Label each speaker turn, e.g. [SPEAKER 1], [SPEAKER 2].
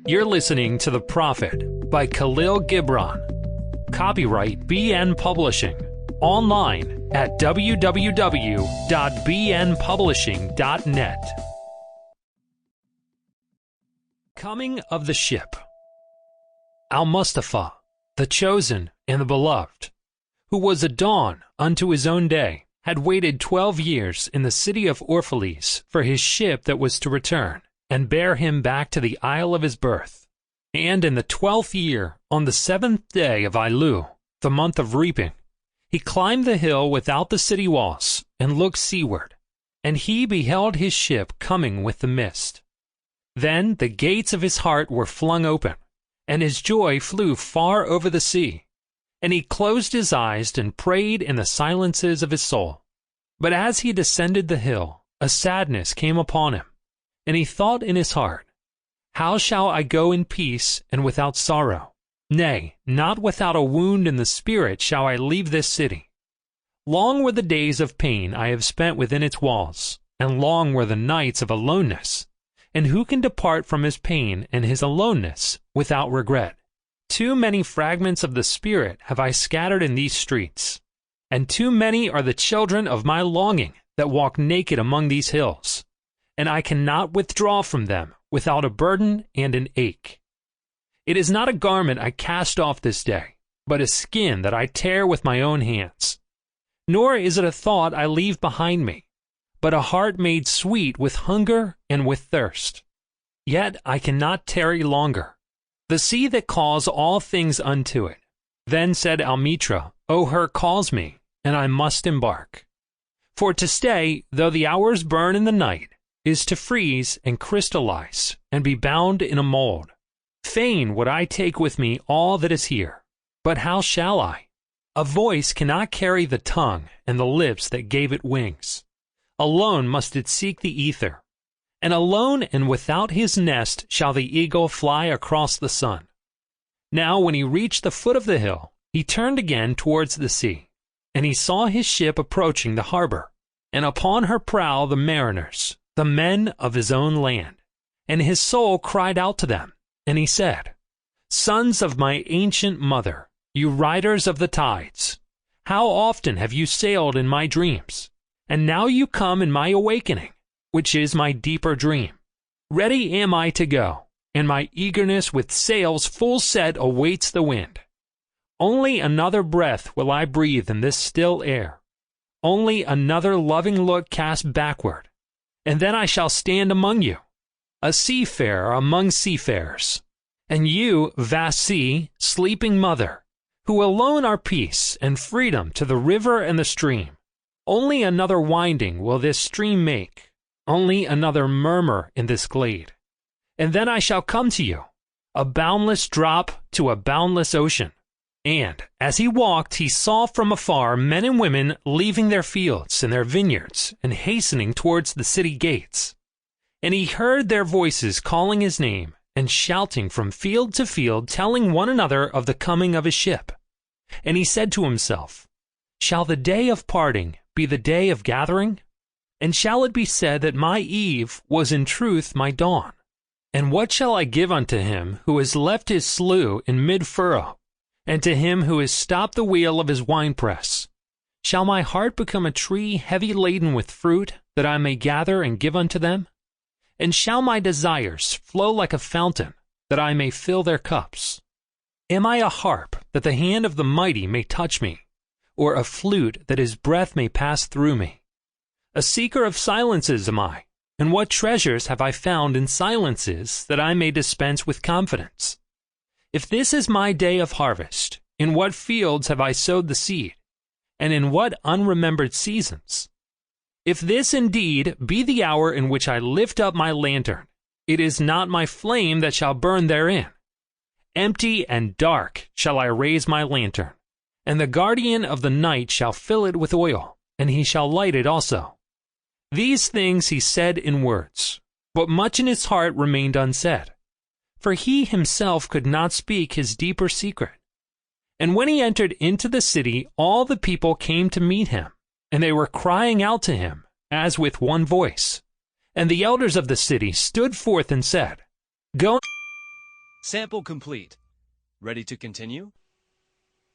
[SPEAKER 1] You're listening to The Prophet by Khalil Gibran. Copyright BN Publishing. Online at www.bnpublishing.net. Coming of the Ship. Al-Mustafa, the chosen and the beloved, who was a dawn unto his own day, had waited 12 years in the city of Orphalese for his ship that was to return and bear him back to the isle of his birth. And in the 12th year, on the 7th day of Ailu, the month of reaping, he climbed the hill without the city walls and looked seaward, and he beheld his ship coming with the mist. Then the gates of his heart were flung open, and his joy flew far over the sea, and he closed his eyes and prayed in the silences of his soul. But as he descended the hill, a sadness came upon him, and he thought in his heart, How shall I go in peace and without sorrow? Nay, not without a wound in the spirit shall I leave this city. Long were the days of pain I have spent within its walls, and long were the nights of aloneness. And who can depart from his pain and his aloneness without regret? Too many fragments of the spirit have I scattered in these streets, and too many are the children of my longing that walk naked among these hills, and I cannot withdraw from them without a burden and an ache. It is not a garment I cast off this day, but a skin that I tear with my own hands. Nor is it a thought I leave behind me, but a heart made sweet with hunger and with thirst. Yet I cannot tarry longer. The sea that calls all things unto it. Then said Almitra, O her calls me, and I must embark. For to stay, though the hours burn in the night, is to freeze and crystallize and be bound in a mold. Fain would I take with me all that is here, but how shall I? A voice cannot carry the tongue and the lips that gave it wings. Alone must it seek the ether, and alone and without his nest shall the eagle fly across the sun. Now when he reached the foot of the hill, he turned again towards the sea, and he saw his ship approaching the harbor, and upon her prow the mariners, the men of his own land. And his soul cried out to them, and he said, Sons of my ancient mother, you riders of the tides, how often have you sailed in my dreams? And now you come in my awakening, which is my deeper dream. Ready am I to go, and my eagerness with sails full set awaits the wind. Only another breath will I breathe in this still air, only another loving look cast backward, and then I shall stand among you, a seafarer among seafarers, and you, vast sea, sleeping mother, who alone are peace and freedom to the river and the stream. Only another winding will this stream make, only another murmur in this glade. And then I shall come to you, a boundless drop to a boundless ocean. And as he walked, he saw from afar men and women leaving their fields and their vineyards and hastening towards the city gates. And he heard their voices calling his name and shouting from field to field, telling one another of the coming of his ship. And he said to himself, Shall the day of parting be the day of gathering? And shall it be said that my eve was in truth my dawn? And what shall I give unto him who has left his slough in mid-furrow, and to him who has stopped the wheel of his winepress? Shall my heart become a tree heavy laden with fruit, that I may gather and give unto them? And shall my desires flow like a fountain, that I may fill their cups? Am I a harp, that the hand of the mighty may touch me, or a flute, that his breath may pass through me? A seeker of silences am I, and what treasures have I found in silences, that I may dispense with confidence? If this is my day of harvest, in what fields have I sowed the seed, and in what unremembered seasons? If this indeed be the hour in which I lift up my lantern, it is not my flame that shall burn therein. Empty and dark shall I raise my lantern, and the guardian of the night shall fill it with oil, and he shall light it also. These things he said in words, but much in his heart remained unsaid, for he himself could not speak his deeper secret. And when he entered into the city, all the people came to meet him, and they were crying out to him, as with one voice. And the elders of the city stood forth and said, Go
[SPEAKER 2] Sample complete. Ready to continue?